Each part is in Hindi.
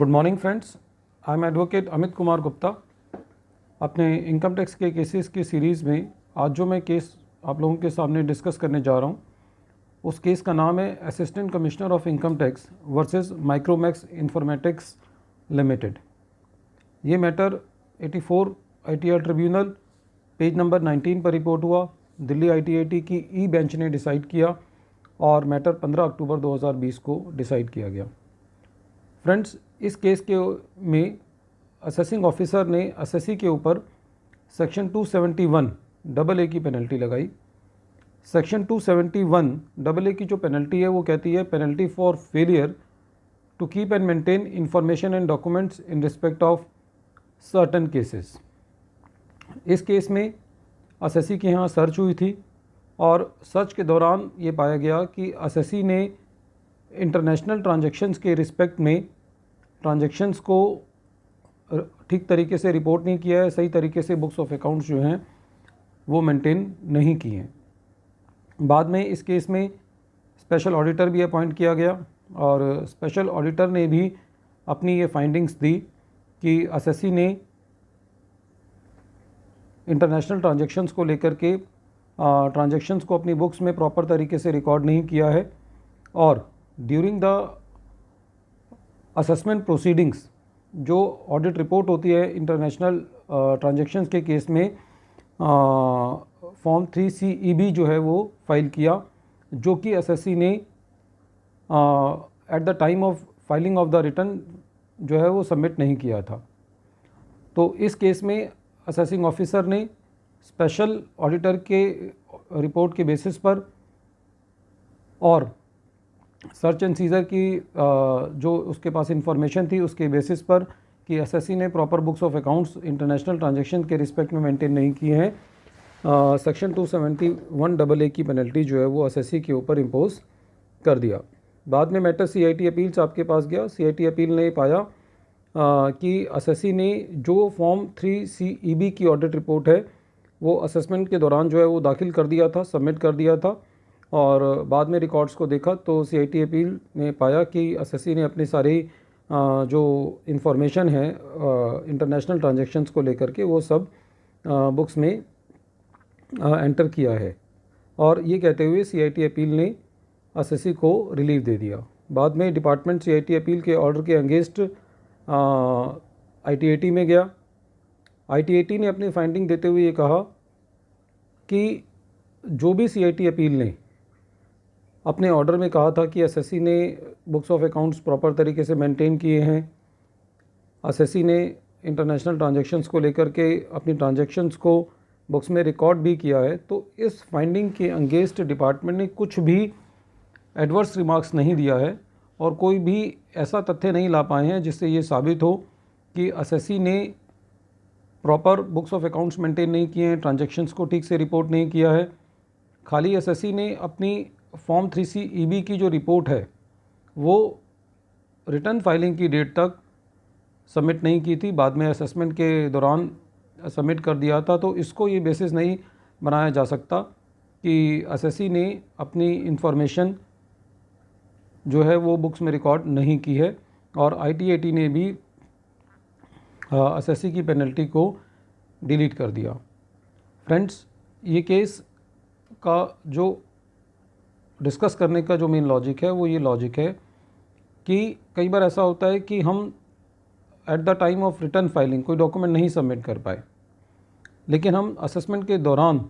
Good morning friends, I am advocate Amit Kumar Gupta. अपने इनकम टैक्स के केसेस की सीरीज़ में आज जो मैं केस आप लोगों के सामने डिस्कस करने जा रहा हूँ उस केस का नाम है assistant commissioner of income tax versus Micromax Informatics limited. ये matter 84 ITR tribunal page number 19 पर रिपोर्ट हुआ। दिल्ली ITAT की ई बेंच ने डिसाइड किया और मैटर 15 अक्टूबर 2020 को डिसाइड किया गया। फ्रेंड्स, इस केस के में असेसिंग ऑफिसर ने असेसी के ऊपर सेक्शन 271 AA की पेनल्टी लगाई। सेक्शन 271 AA की जो पेनल्टी है वो कहती है penalty for failure to keep and maintain information and documents in respect of certain cases. इस केस में असेसी के यहाँ सर्च हुई थी और सर्च के दौरान ये पाया गया कि असेसी ने इंटरनेशनल ट्रांजैक्शंस के रिस्पेक्ट में ट्रांजैक्शंस को ठीक तरीके से रिपोर्ट नहीं किया है, सही तरीके से बुक्स ऑफ अकाउंट्स जो हैं वो मेंटेन नहीं किए हैं। बाद में इस केस में स्पेशल ऑडिटर भी अपॉइंट किया गया और स्पेशल ऑडिटर ने भी अपनी ये फाइंडिंग्स दी कि असेसी ने इंटरनेशनल ट्रांजैक्शंस को लेकर के ट्रांजैक्शंस को अपनी बुक्स में प्रॉपर तरीके से रिकॉर्ड नहीं किया है और ड्यूरिंग द असेसमेंट प्रोसीडिंग्स जो ऑडिट रिपोर्ट होती है इंटरनेशनल ट्रांजैक्शंस के केस में फॉर्म 3CEB जो है वो फाइल किया, जो कि एसएससी ने eight the time of filing of the return जो है वो सबमिट नहीं किया था। तो इस केस में असेसिंग ऑफिसर ने स्पेशल ऑडिटर के रिपोर्ट के बेसिस पर और सर्च एंड सीजर की जो उसके पास इंफॉर्मेशन थी उसके बेसिस पर कि एसएससी ने proper books of accounts international transaction के रिस्पेक्ट में मेंटेन नहीं किए हैं, सेक्शन 271 AA की पेनल्टी जो है वो एसएससी के ऊपर इम्पोज कर दिया। बाद में मैटर CIT अपील्स आपके पास गया। CIT अपील ने पाया कि एसएससी ने जो फॉर्म 3CEB की ऑडिट रिपोर्ट है वो असेसमेंट के दौरान जो है वो दाखिल कर दिया था, सबमिट कर दिया था और बाद में रिकॉर्ड्स को देखा तो CIT अपील ने पाया कि एसएससी ने अपनी सारी जो इंफॉर्मेशन है इंटरनेशनल ट्रांजैक्शंस को लेकर के वो सब बुक्स में एंटर किया है और ये कहते हुए CIT अपील ने एसएससी को रिलीफ दे दिया। बाद में डिपार्टमेंट CIT अपील के ऑर्डर के अगेंस्ट ITAT में गया। ITAT ने अपनी फाइंडिंग देते हुए ये कहा कि जो भी CIT अपील ने अपने ऑर्डर में कहा था कि एसएससी ने बुक्स ऑफ अकाउंट्स प्रॉपर तरीके से मेंटेन किए हैं, एसएससी ने इंटरनेशनल ट्रांजैक्शंस को लेकर के अपनी ट्रांजैक्शंस को बुक्स में रिकॉर्ड भी किया है, तो इस फाइंडिंग के अगेंस्ट डिपार्टमेंट ने कुछ भी एडवर्स रिमार्क्स नहीं दिया है और कोई भी ऐसा तथ्य नहीं ला पाए हैं जिससे ये साबित हो कि एसएससी ने proper books of accounts maintain नहीं किए हैं, ट्रांजैक्शंस को ठीक से रिपोर्ट नहीं किया है। खाली एसएससी ने अपनी फॉर्म 3CEB की जो रिपोर्ट है वो रिटर्न फाइलिंग की डेट तक सबमिट नहीं की थी, बाद में असेसमेंट के दौरान सबमिट कर दिया था। तो इसको ये बेसिस नहीं बनाया जा सकता कि एसएससी ने अपनी इंफॉर्मेशन जो है वो बुक्स में रिकॉर्ड नहीं की है और ITAT ने भी एसएससी की पेनल्टी को डिलीट कर दिया। फ्रेंड्स, ये केस का जो डिस्कस करने का जो मेन लॉजिक है वो ये लॉजिक है कि कई बार ऐसा होता है कि हम eight the time of return filing कोई डॉक्यूमेंट नहीं सबमिट कर पाए, लेकिन हम असेसमेंट के दौरान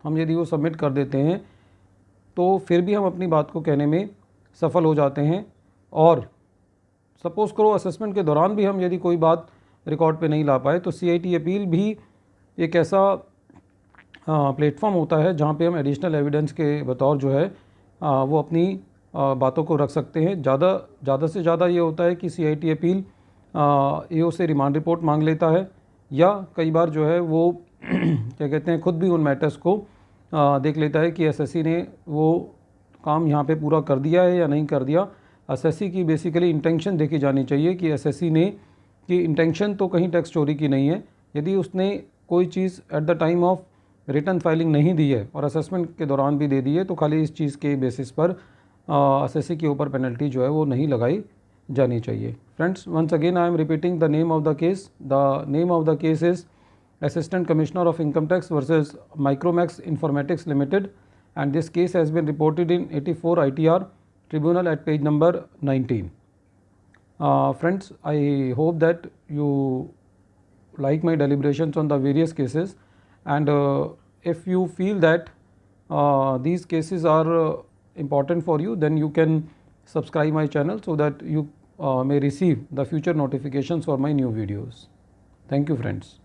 हम यदि वो सबमिट कर देते हैं तो फिर भी हम अपनी बात को कहने में सफल हो जाते हैं और सपोज़ करो असेसमेंट के दौरान भी हम यदि कोई बात रिकॉर्ड पे नहीं ला पाए तो CIT अपील भी एक ऐसा प्लेटफॉर्म होता है जहाँ पे हम एडिशनल एविडेंस के बतौर जो है वो अपनी बातों को रख सकते हैं। ज़्यादा से ज़्यादा ये होता है कि CIT अपील AO से रिमांड रिपोर्ट मांग लेता है या कई बार जो है वो क्या कहते हैं खुद भी उन मैटर्स को देख लेता है कि एसएससी ने वो काम यहाँ पे पूरा कर दिया है या नहीं कर दिया। एसएससी की बेसिकली इंटेंशन देखी जानी चाहिए कि एसएससी ने कि इंटेंशन तो कहीं टैक्स चोरी की नहीं है। यदि उसने कोई चीज़ at the time of return filing नहीं दी है और असेसमेंट के दौरान भी दे दी है तो खाली इस चीज़ के बेसिस पर एसएससी के ऊपर पेनल्टी जो है वो नहीं लगाई जानी चाहिए। Friends, once again I am repeating the name of the case. The name of the case is assistant commissioner of income tax versus Micromax Informatics Limited, and this case has been reported in 84 ITR tribunal at page number 19. Friends, I hope that you like my deliberations on the various cases, and if you feel that these cases are important for you, then you can subscribe my channel so that you may receive the future notifications for my new videos. Thank you, friends.